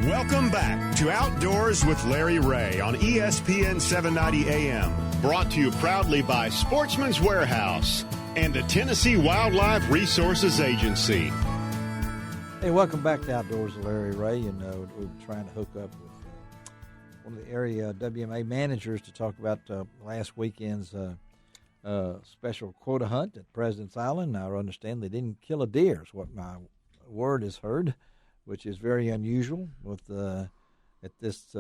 Welcome back to Outdoors with Larry Ray on ESPN 790 AM. Brought to you proudly by Sportsman's Warehouse and the Tennessee Wildlife Resources Agency. Hey, welcome back to Outdoors with Larry Ray. We're trying to hook up with one of the area WMA managers to talk about last weekend's special quota hunt at President's Island. I understand they didn't kill a deer, is what my word is heard, which is very unusual with at this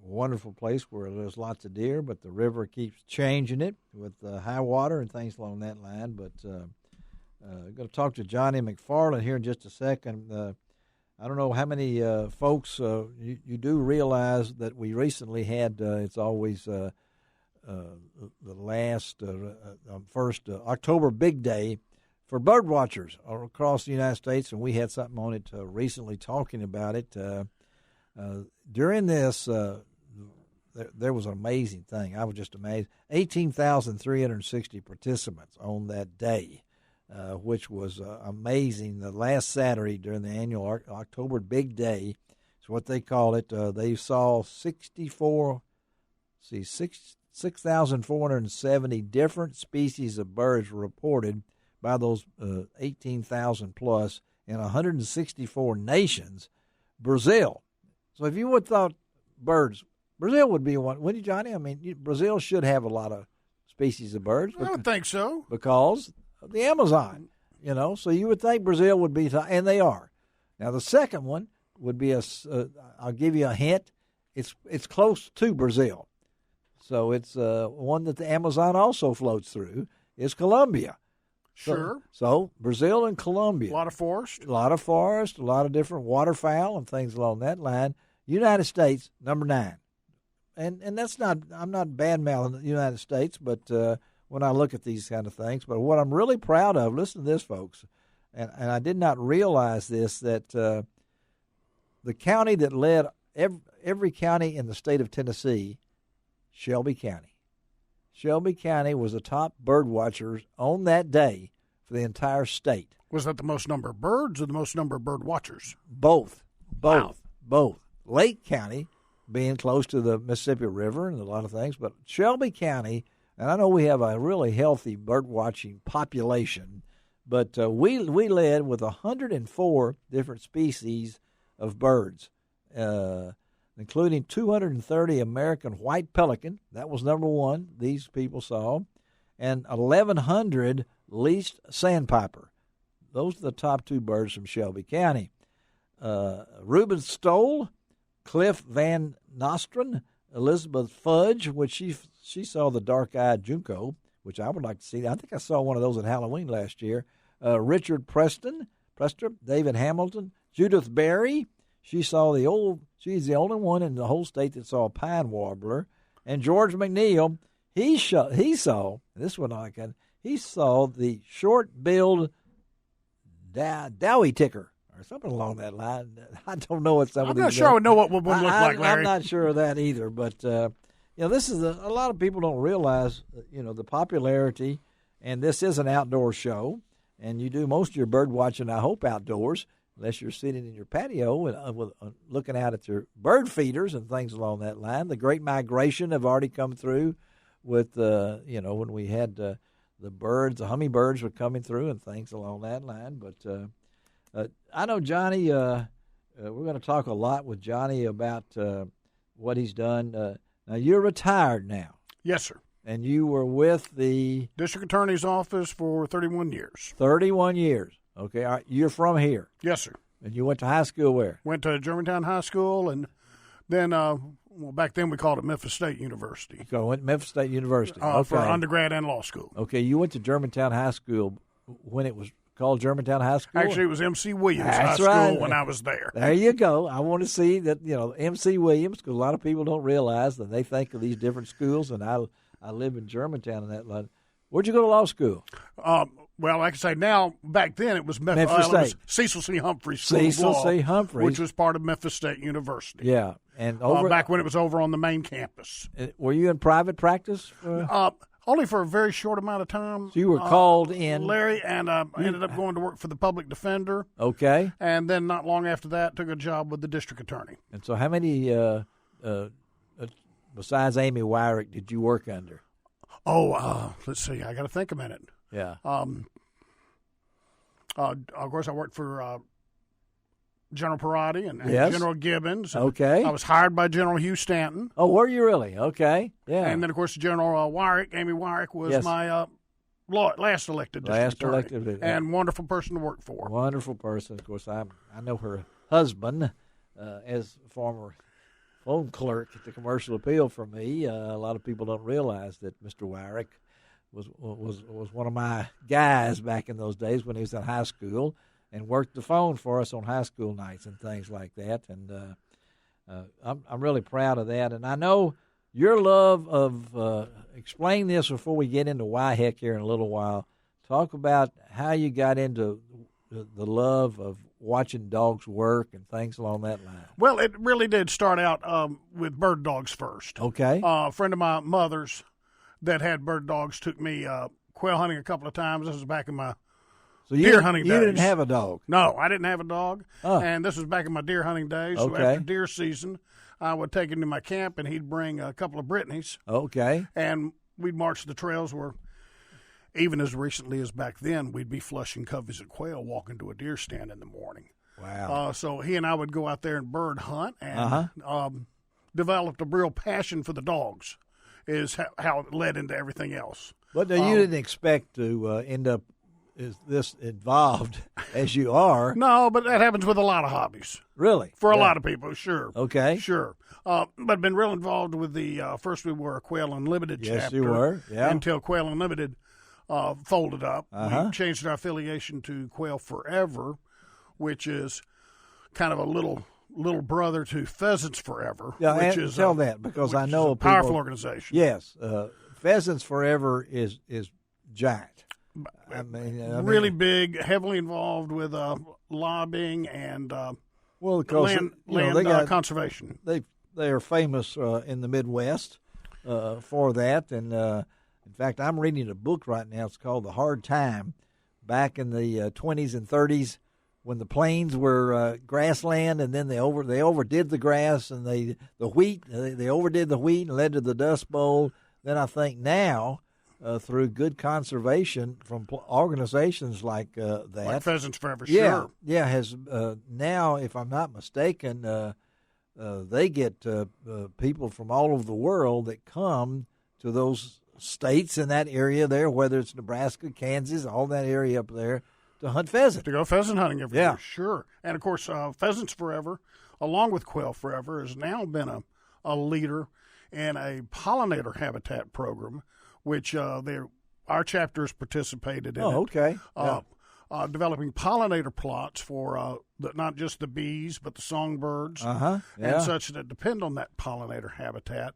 wonderful place where there's lots of deer, but the river keeps changing it with high water and things along that line. But I'm going to talk to Johnny McFarland here in just a second. I don't know how many folks you do realize that we recently had, it's always the last, first October big day for bird watchers across the United States, and we had something on it recently talking about it. During this, there was an amazing thing. I was just amazed. 18,360 participants on that day, which was amazing. The last Saturday during the annual October Big Day is what they call it. They saw 6,470 different species of birds reported by those 18,000 plus in 164 nations. Brazil. So if you would have thought birds, Brazil would be one, wouldn't you, Johnny? I mean, Brazil should have a lot of species of birds. I don't think so. Because of the Amazon, so you would think Brazil would be, and they are. Now, the second one would be I'll give you a hint, it's close to Brazil. So it's one that the Amazon also floats through, is Colombia. Sure. So Brazil and Colombia. A lot of forest. A lot of different waterfowl and things along that line. United States, number 9. And that's not, I'm not bad-mouthing the United States, but when I look at these kind of things. But what I'm really proud of, listen to this, folks, and I did not realize this, that the county that led every county in the state of Tennessee, Shelby County. Shelby County was the top bird watchers on that day for the entire state. Was that the most number of birds or the most number of bird watchers? Both. Wow. Both. Lake County being close to the Mississippi River and a lot of things, but Shelby County, and I know we have a really healthy bird watching population, but we led with 104 different species of birds, including 230 American white pelican. That was number 1 these people saw, and 1,100 least sandpiper. Those are the top 2 birds from Shelby County. Reuben Stoll, Cliff Van Nostrand, Elizabeth Fudge, which she saw the dark-eyed junco, which I would like to see. I think I saw one of those at Halloween last year. Richard Prester, David Hamilton, Judith Berry. She's the only one in the whole state that saw a pine warbler. And George McNeil, he saw, this one I can, he saw the short-billed dowie ticker or something along that line. I don't know what some of these I'm not sure I would know what one would look like, Larry. I'm not sure of that either. But, this is a lot of people don't realize, the popularity, and this is an outdoor show, and you do most of your bird watching, I hope, outdoors, unless you're sitting in your patio and looking out at your bird feeders and things along that line. The Great Migration have already come through with, when we had the birds, the hummingbirds were coming through and things along that line. But I know Johnny, we're going to talk a lot with Johnny about what he's done. Now, you're retired now. Yes, sir. And you were with the District Attorney's Office for 31 years. 31 years. Okay, all right. You're from here. Yes, sir. And you went to high school where? Went to Germantown High School, and then, back then we called it Memphis State University. So I went to Memphis State University. For undergrad and law school. Okay, you went to Germantown High School when it was called Germantown High School? Actually, it was M.C. Williams High School when I was there. There you go. I want to see that, M.C. Williams, because a lot of people don't realize that they think of these different schools, and I live in Germantown in that line. Where'd you go to law school? Well, like I say, now, back then it was Memphis State. Cecil C. Humphrey School Cecil of Law, C. Humphrey, which was part of Memphis State University. Yeah, and back when it was over on the main campus. Were you in private practice? Only for a very short amount of time. So you were called in, Larry, and I ended up going to work for the public defender. Okay. And then not long after that, took a job with the district attorney. And so how many, besides Amy Wyrick, did you work under? Let's see. I got to think a minute. Yeah. Of course, I worked for General Perotti and Yes. General Gibbons. Okay. I was hired by General Hugh Stanton. Oh, were you really? Okay. Yeah. And then, of course, General Wyrick, Amy Wyrick, was Yes. my last elected district attorney. And wonderful person to work for. Wonderful person. Of course, I know her husband as former phone clerk at the Commercial Appeal for me. A lot of people don't realize that Mr. Wyrick was one of my guys back in those days when he was in high school and worked the phone for us on high school nights and things like that. And I'm really proud of that. And I know your love of explain this before we get into why heck here in a little while. Talk about how you got into the love of watching dogs work and things along that line. Well, it really did start out with bird dogs first. Okay. A friend of my mother's that had bird dogs took me quail hunting a couple of times. This was back in my deer hunting days. You didn't have a dog? No, I didn't have a dog. Oh. And this was back in my deer hunting days. So Okay. after deer season, I would take him to my camp, and he'd bring a couple of Brittany's. Okay. And we'd march the trails where, even as recently as back then, we'd be flushing coveys of quail walking to a deer stand in the morning. Wow. So he and I would go out there and bird hunt and developed a real passion for the dogs is how it led into everything else. But you didn't expect to end up this involved as you are. No, but that happens with a lot of hobbies. Really? For a lot of people, sure. Okay. Sure. But been real involved with the, first we were a Quail Unlimited chapter. Yes, you were, yeah. Until Quail Unlimited folded up. Uh-huh. We changed our affiliation to Quail Forever, which is kind of a little brother to Pheasants Forever. Yeah, which and is tell that because I know a powerful organization. Yes, Pheasants Forever is giant. I mean, really big, heavily involved with lobbying and land conservation. They are famous in the Midwest for that, and in fact, I'm reading a book right now. It's called The Hard Time. Back in the 20s and 30s, when the plains were grassland, and then they overdid the grass and they overdid the wheat and led to the Dust Bowl. Then I think now, through good conservation from organizations like that, like Pheasants Forever, sure, has now, if I'm not mistaken, they get people from all over the world that come to those states in that area there, whether it's Nebraska, Kansas, all that area up there, to hunt pheasant. To go pheasant hunting every year, sure. And, of course, Pheasants Forever, along with Quail Forever, has now been a leader in a pollinator habitat program, which our chapter has participated in. Oh, okay. Developing pollinator plots for not just the bees, but the songbirds and such that depend on that pollinator habitat.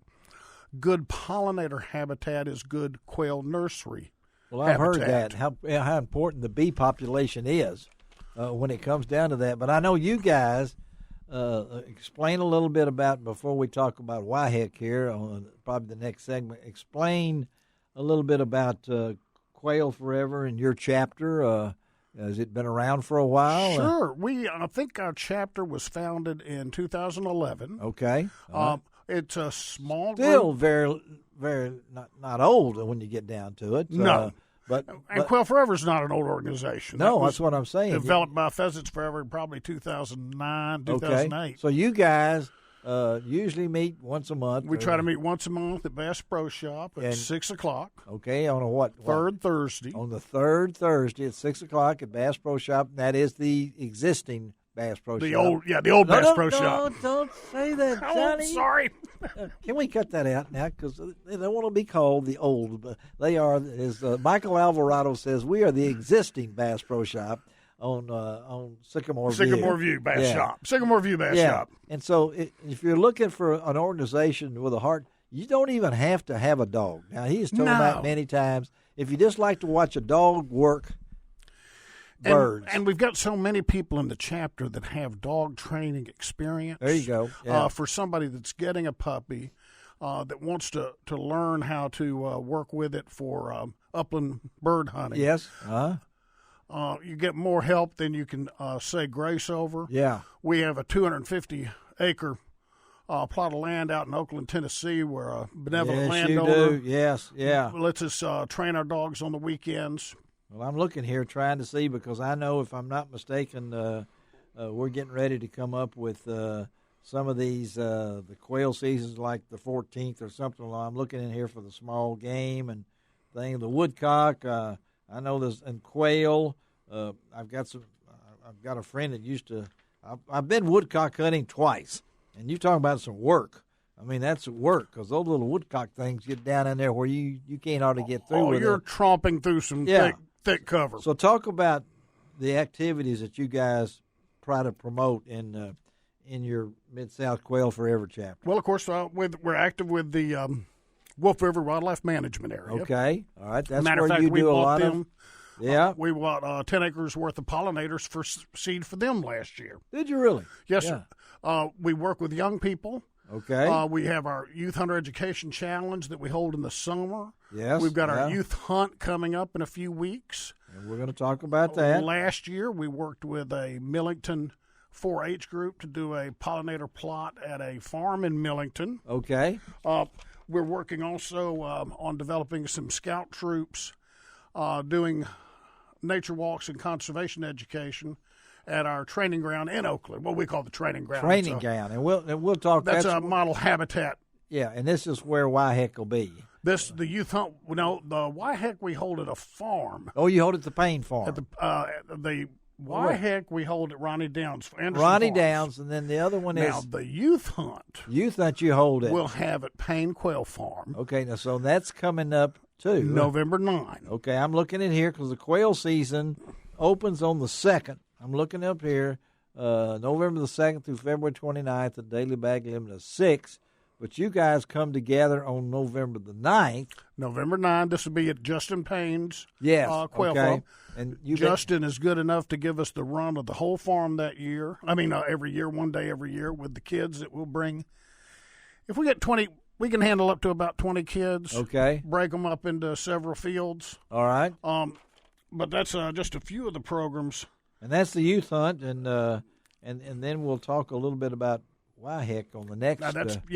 Good pollinator habitat is good quail nursery. Well, I've heard that, how important the bee population is when it comes down to that. But I know you guys explain a little bit about, before we talk about why heck here, on probably the next segment, explain a little bit about Quail Forever and your chapter. Has it been around for a while? Sure. I think our chapter was founded in 2011. Okay. It's a small Still group. very, very not old when you get down to it. No. But Quail Forever is not an old organization. No, that's what I'm saying. Developed by Pheasants Forever in probably 2009, 2008. Okay. So you guys usually meet once a month. We try to meet once a month at Bass Pro Shop at 6 o'clock. Okay, on a what? Third Thursday. On the third Thursday at 6 o'clock at Bass Pro Shop. That is the existing Bass Pro Shop. The old Bass Pro Shop. Don't say that, Johnny. Oh, sorry. Can we cut that out now? Because they don't want to be called the old. But they are, as Michael Alvarado says, we are the existing Bass Pro Shop on Sycamore View. Sycamore View Bass Shop. Sycamore View Bass Shop. And so if you're looking for an organization with a heart, you don't even have to have a dog. Now, he's told that many times. If you just like to watch a dog work birds. And we've got so many people in the chapter that have dog training experience. There you go. Yeah. For somebody that's getting a puppy, that wants to learn how to work with it for upland bird hunting. Yes. You get more help than you can say grace over. Yeah. We have a 250-acre plot of land out in Oakland, Tennessee, where a benevolent landowner Yes, yeah. lets us train our dogs on the weekends. Well, I'm looking here trying to see, because I know, if I'm not mistaken, we're getting ready to come up with some of these, the quail seasons, like the 14th or something. I'm looking in here for the small game and thing. The woodcock, I know there's, and quail. I've got a friend that used to. I've been woodcock hunting twice, and you talking about some work. I mean, that's work, because those little woodcock things get down in there where you can't hardly get through. Oh, you're tromping through some thick cover. So talk about the activities that you guys try to promote in your Mid-South Quail Forever chapter. Well, of course, we're active with the Wolf River Wildlife Management Area. Okay, all right. That's Matter where of fact, you we do a bought lot them. of. Yeah, we bought 10 acres worth of pollinators for seed for them last year. Did you really? Yes, yeah. sir. We work with young people. Okay. We have our Youth Hunter Education Challenge that we hold in the summer. Yes. We've got our youth hunt coming up in a few weeks. And we're going to talk about that. Last year, we worked with a Millington 4-H group to do a pollinator plot at a farm in Millington. Okay. We're working also on developing some scout troops, doing nature walks and conservation education at our training ground in Oakland, what we call the training ground. Training ground, and we'll talk. That's a model habitat. Yeah, and this is where Wyheck will be. The youth hunt. No, the Wyheck we hold at a farm. Oh, you hold it at the Payne Farm. At the Wyheck we hold at Ronnie Downs. Ronnie Farms. Downs, and then the other one now, is the youth hunt. Youth hunt you hold it. We'll have at Payne Quail Farm. Okay, now so that's coming up too. November 9. Okay, I'm looking at here because the quail season opens on the 2nd. I'm looking up here, November the 2nd through February 29th. The daily bag limit is 6. But you guys come together on November the 9th. November 9, this will be at Justin Payne's okay. quail farm. And Justin is good enough to give us the run of the whole farm that year. I mean, every year, one day every year, with the kids that we'll bring. If we get 20, we can handle up to about 20 kids. Okay. Break them up into several fields. All right. But that's just a few of the programs. And that's the youth hunt, and then we'll talk a little bit about Wyheck on the next. Now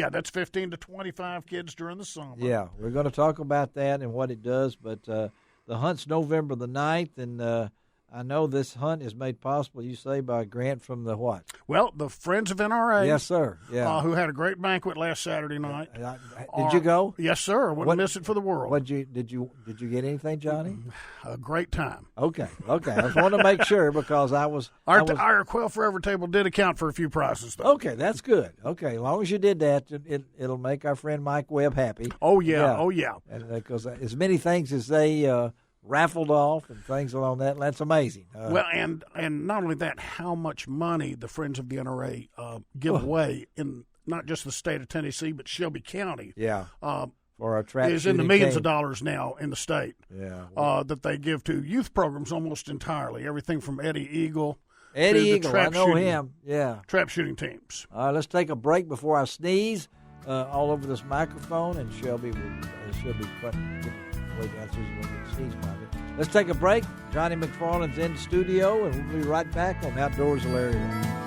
that's 15 to 25 kids during the summer. Yeah, we're going to talk about that and what it does. But the hunt's November the 9th, and I know this hunt is made possible, you say, by a grant from the what? Well, the Friends of NRA. Yes, sir. Yeah. Who had a great banquet last Saturday night. Did you go? Yes, sir. Wouldn't miss it for the world. Did you get anything, Johnny? A great time. Okay. I just wanted to make sure because Our Quail Forever table did account for a few prizes, though. Okay, that's good. Okay, as long as you did that, it'll make our friend Mike Webb happy. Oh yeah. And because as many things as they raffled off and things along that. That's amazing. Well, and not only that, how much money the Friends of the NRA give away in not just the state of Tennessee, but Shelby County. Yeah. For our trap is in the millions of dollars now in the state. Yeah. That they give to youth programs almost entirely. Everything from Eddie Eagle. I know him. Yeah. Trap shooting teams. Let's take a break before I sneeze all over this microphone, and Shelby will Let's take a break. Johnny McFarland's in the studio, and we'll be right back on Outdoors with Larry Ray.